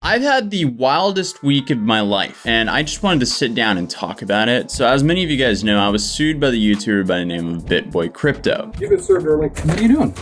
I've had the wildest week of my life, and I just wanted to sit down and talk about it. So as many of you guys know, I was sued by the YouTuber by the name of Bitboy Crypto. You've been served early. What are you doing?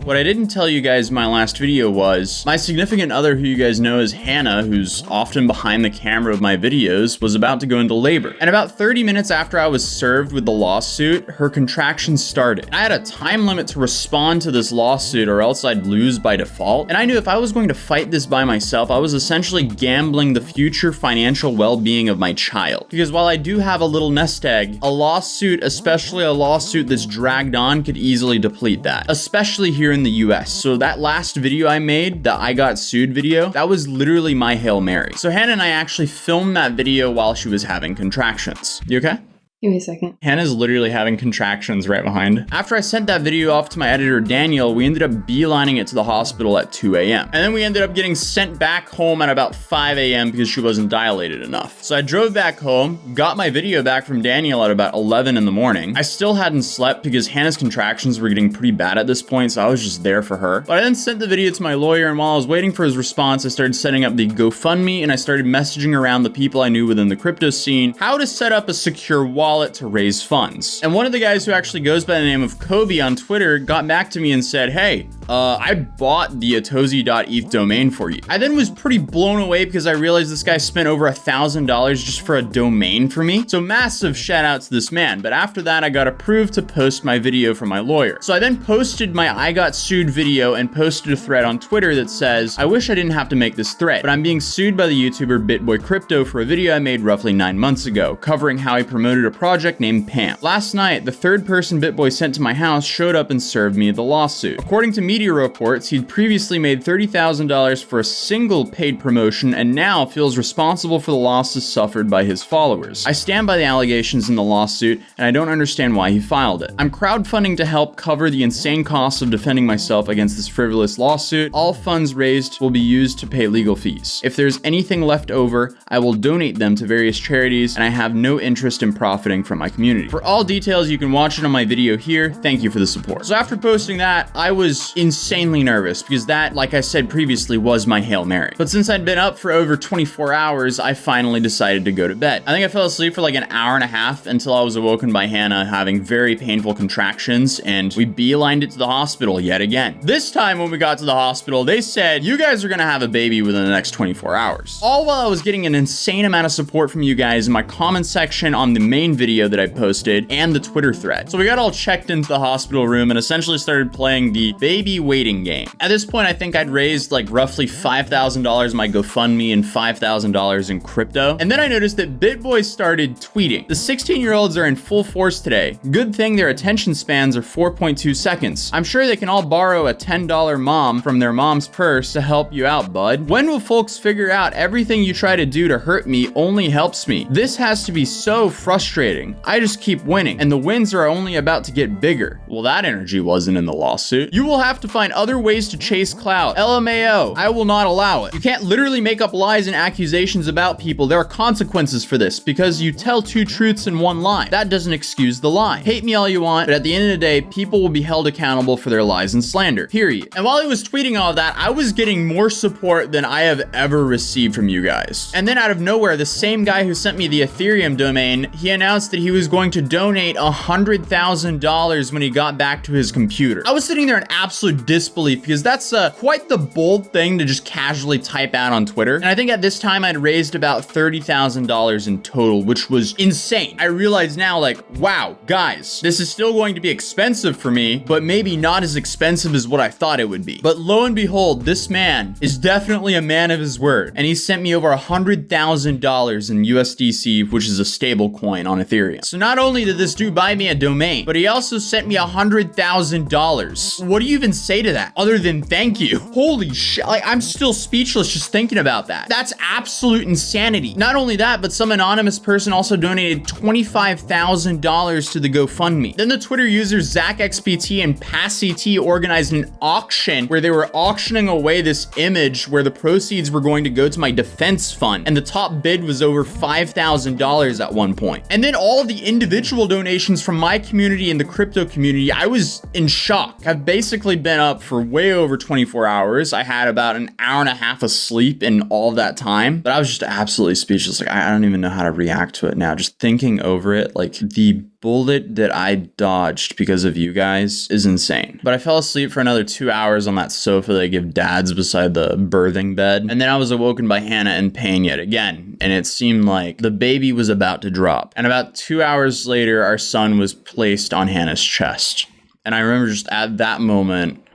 What I didn't tell you guys in my last video was my significant other, who you guys know as Hannah, who's often behind the camera of my videos, was about to go into labor. And about 30 minutes after I was served with the lawsuit, her contractions started. I had a time limit to respond to this lawsuit or else I'd lose by default. And I knew if I was going to fight this by myself, I was essentially gambling the future financial well-being of my child. Because while I do have a little nest egg, a lawsuit, especially a lawsuit that's dragged on, could easily deplete that, especially here in the US. So that last video I made, the I got sued video, that was literally my Hail Mary. So Hannah and I actually filmed that video while she was having contractions. You okay? Give me a second. Hannah's literally having contractions right behind. After I sent that video off to my editor, Daniel, we ended up beelining it to the hospital at 2 a.m. And then we ended up getting sent back home at about 5 a.m. because she wasn't dilated enough. So I drove back home, got my video back from Daniel at about 11 in the morning. I still hadn't slept because Hannah's contractions were getting pretty bad at this point, so I was just there for her. But I then sent the video to my lawyer, and while I was waiting for his response, I started setting up the GoFundMe, and I started messaging around the people I knew within the crypto scene how to set up a secure wallet to raise funds. And one of the guys who actually goes by the name of Kobe on Twitter got back to me and said, hey, I bought the Atozy.eth domain for you. I then was pretty blown away because I realized this guy spent over $1,000 just for a domain for me. So massive shout out to this man. But after that, I got approved to post my video for my lawyer. So I then posted my I got sued video and posted a thread on Twitter that says, I wish I didn't have to make this thread, but I'm being sued by the YouTuber Bitboy Crypto for a video I made roughly 9 months ago, covering how I promoted a project named Pam. Last night, the third person Bitboy sent to my house showed up and served me the lawsuit. According to media reports, he'd previously made $30,000 for a single paid promotion and now feels responsible for the losses suffered by his followers. I stand by the allegations in the lawsuit, and I don't understand why he filed it. I'm crowdfunding to help cover the insane costs of defending myself against this frivolous lawsuit. All funds raised will be used to pay legal fees. If there's anything left over, I will donate them to various charities, and I have no interest in profiting from my community. For all details, you can watch it on my video here. Thank you for the support. So after posting that, I was insanely nervous because that, like I said previously, was my Hail Mary. But since I'd been up for over 24 hours, I finally decided to go to bed. I think I fell asleep for like an hour and a half until I was awoken by Hannah having very painful contractions, and we beelined it to the hospital yet again. This time when we got to the hospital, they said, you guys are gonna have a baby within the next 24 hours. All while I was getting an insane amount of support from you guys in my comment section on the main video that I posted and the Twitter thread. So we got all checked into the hospital room and essentially started playing the baby waiting game. At this point, I think I'd raised like roughly $5,000 in my GoFundMe and $5,000 in crypto. And then I noticed that Bitboy started tweeting. The 16-year-olds are in full force today. Good thing their attention spans are 4.2 seconds. I'm sure they can all borrow a $10 mom from their mom's purse to help you out, bud. When will folks figure out everything you try to do to hurt me only helps me? This has to be so frustrating. I just keep winning, and the wins are only about to get bigger. Well, that energy wasn't in the lawsuit. You will have to find other ways to chase clout. LMAO. I will not allow it. You can't literally make up lies and accusations about people. There are consequences for this because you tell two truths in one lie. That doesn't excuse the lie. Hate me all you want, but at the end of the day, people will be held accountable for their lies and slander. Period. And while I was tweeting all of that, I was getting more support than I have ever received from you guys. And then out of nowhere, the same guy who sent me the Ethereum domain, he announced that he was going to donate $100,000 when he got back to his computer. I was sitting there in absolute disbelief because that's quite the bold thing to just casually type out on Twitter. And I think at this time I'd raised about $30,000 in total, which was insane. I realize now, like, wow, guys, this is still going to be expensive for me, but maybe not as expensive as what I thought it would be. But lo and behold, this man is definitely a man of his word. And he sent me over $100,000 in USDC, which is a stable coin on Ethereum. So not only did this dude buy me a domain, but he also sent me $100,000. What do you even say to that other than thank you? Holy shit. Like, I'm still speechless just thinking about that. That's absolute insanity. Not only that, but some anonymous person also donated $25,000 to the GoFundMe. Then the Twitter users ZachXPT and PassCT organized an auction where they were auctioning away this image where the proceeds were going to go to my defense fund. And the top bid was over $5,000 at one point. And then then all of the individual donations from my community and the crypto community, I was in shock. I've basically been up for way over 24 hours. I had about an hour and a half of sleep in all of that time, but I was just absolutely speechless. Like, I don't even know how to react to it now. Just thinking over it, like the bullet that I dodged because of you guys is insane. But I fell asleep for another 2 hours on that sofa they give dads beside the birthing bed. And then I was awoken by Hannah in pain yet again. And it seemed like the baby was about to drop. And about 2 hours later, our son was placed on Hannah's chest. And I remember just at that moment,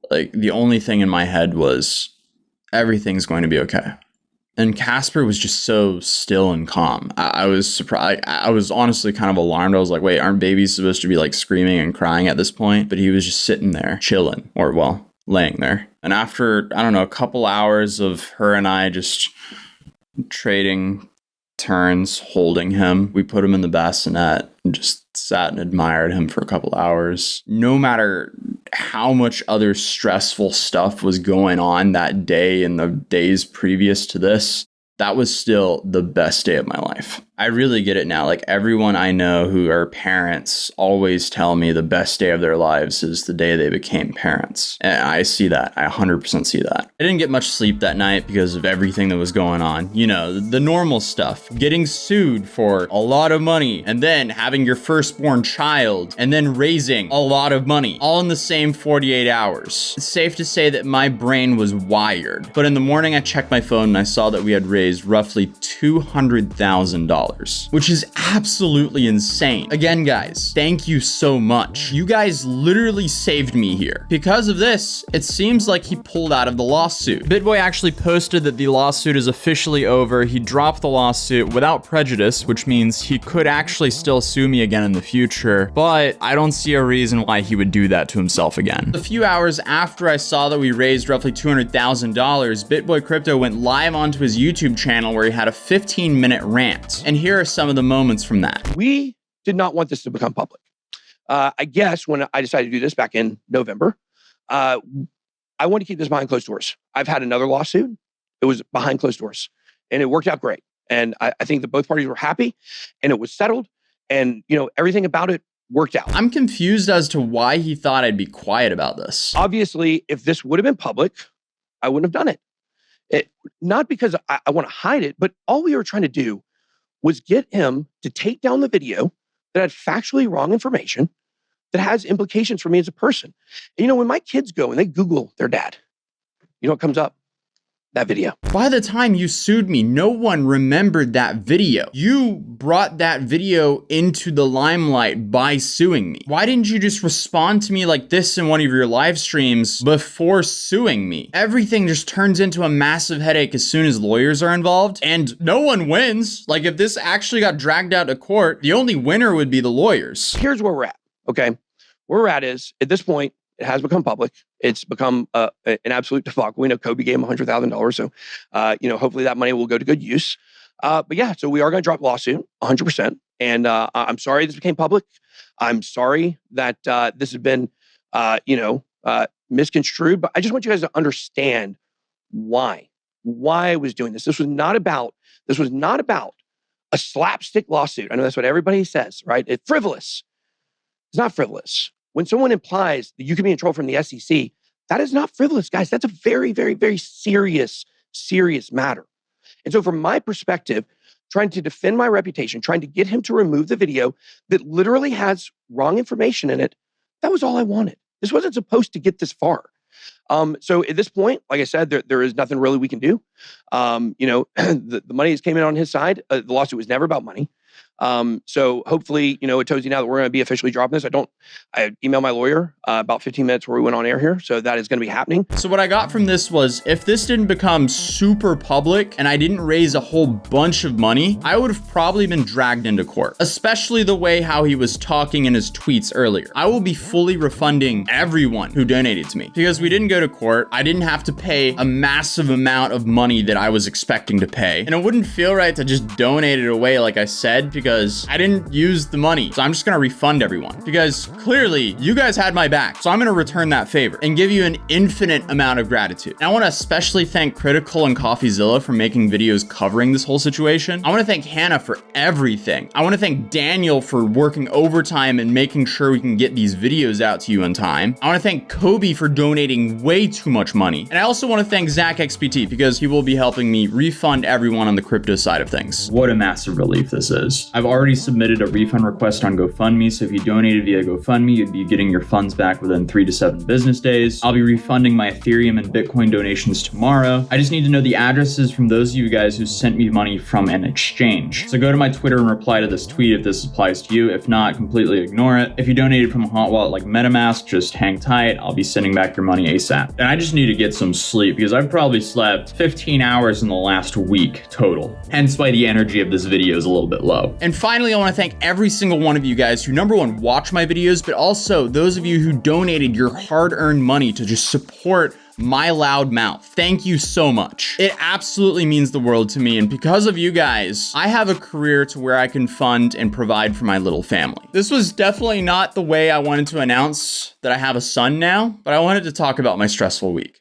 like the only thing in my head was everything's going to be okay. And Casper was just so still and calm. I was surprised. I was honestly kind of alarmed. I was like, wait, aren't babies supposed to be like screaming and crying at this point? But he was just sitting there, chilling, or well, laying there. And after, I don't know, a couple hours of her and I just trading turns, holding him, we put him in the bassinet and just sat and admired him for a couple hours. No matter how much other stressful stuff was going on that day and the days previous to this, that was still the best day of my life. I really get it now. Like everyone I know who are parents always tell me the best day of their lives is the day they became parents. And I see that. I 100% see that. I didn't get much sleep that night because of everything that was going on. You know, the normal stuff. Getting sued for a lot of money and then having your firstborn child and then raising a lot of money all in the same 48 hours. It's safe to say that my brain was wired. But in the morning I checked my phone and I saw that we had raised roughly $200,000. Which is absolutely insane. Again, guys, thank you so much. You guys literally saved me here. Because of this, it seems like he pulled out of the lawsuit. Bitboy actually posted that the lawsuit is officially over. He dropped the lawsuit without prejudice, which means he could actually still sue me again in the future, but I don't see a reason why he would do that to himself again. A few hours after I saw that we raised roughly $200,000, Bitboy Crypto went live onto his YouTube channel where he had a 15-minute rant. And here are some of the moments from that. We did not want this to become public. I guess when I decided to do this back in November, I wanted to keep this behind closed doors. I've had another lawsuit. It was behind closed doors and it worked out great. And I think that both parties were happy and it was settled and, you know, everything about it worked out. I'm confused as to why he thought I'd be quiet about this. Obviously, if this would have been public, I wouldn't have done it. Not because I want to hide it, but all we were trying to do was get him to take down the video that had factually wrong information that has implications for me as a person. And, you know, when my kids go and they Google their dad, you know what comes up? That video. By the time you sued me, no one remembered that video. You brought that video into the limelight by suing me. Why didn't you just respond to me like this in one of your live streams before suing me? Everything just turns into a massive headache as soon as lawyers are involved, and no one wins. Like if this actually got dragged out to court, the only winner would be the lawyers. Here's where we're at, okay? Where we're at is, at this point, it has become public. It's become an absolute debacle. We know Kobe gave him $100,000. So, you know, hopefully that money will go to good use. But yeah, so we are going to drop the lawsuit 100%. And I'm sorry this became public. I'm sorry that this has been, misconstrued. But I just want you guys to understand why I was doing this. This was not about a slapstick lawsuit. I know that's what everybody says, right? It's frivolous. It's not frivolous. When someone implies that you can be in trouble from the SEC, that is not frivolous, guys. That's a very, very, very serious matter. And so from my perspective, trying to defend my reputation, trying to get him to remove the video that literally has wrong information in it, that was all I wanted. This wasn't supposed to get this far. So at this point, like I said, there is nothing really we can do. The money that came in on his side, the lawsuit was never about money. So hopefully, Atozy, now that we're going to be officially dropping this, I emailed my lawyer about 15 minutes before we went on air here. So that is going to be happening. So what I got from this was, if this didn't become super public and I didn't raise a whole bunch of money, I would have probably been dragged into court, especially the way how he was talking in his tweets earlier. I will be fully refunding everyone who donated to me because we didn't go to court. I didn't have to pay a massive amount of money that I was expecting to pay. And it wouldn't feel right to just donate it away, like I said, because because I didn't use the money. So I'm just gonna refund everyone because clearly you guys had my back. So I'm gonna return that favor and give you an infinite amount of gratitude. And I wanna especially thank Critical and CoffeeZilla for making videos covering this whole situation. I wanna thank Hannah for everything. I wanna thank Daniel for working overtime and making sure we can get these videos out to you in time. I wanna thank Kobe for donating way too much money. And I also wanna thank Zach XPT because he will be helping me refund everyone on the crypto side of things. What a massive relief this is. I've already submitted a refund request on GoFundMe, so if you donated via GoFundMe, you'd be getting your funds back within 3 to 7 business days. I'll be refunding my Ethereum and Bitcoin donations tomorrow. I just need to know the addresses from those of you guys who sent me money from an exchange. So go to my Twitter and reply to this tweet if this applies to you. If not, completely ignore it. If you donated from a hot wallet like MetaMask, just hang tight. I'll be sending back your money ASAP. And I just need to get some sleep because I've probably slept 15 hours in the last week total. Hence why the energy of this video is a little bit low. And finally, I want to thank every single one of you guys who, number one, watch my videos, but also those of you who donated your hard-earned money to just support my loud mouth. Thank you so much. It absolutely means the world to me. And because of you guys, I have a career to where I can fund and provide for my little family. This was definitely not the way I wanted to announce that I have a son now, but I wanted to talk about my stressful week.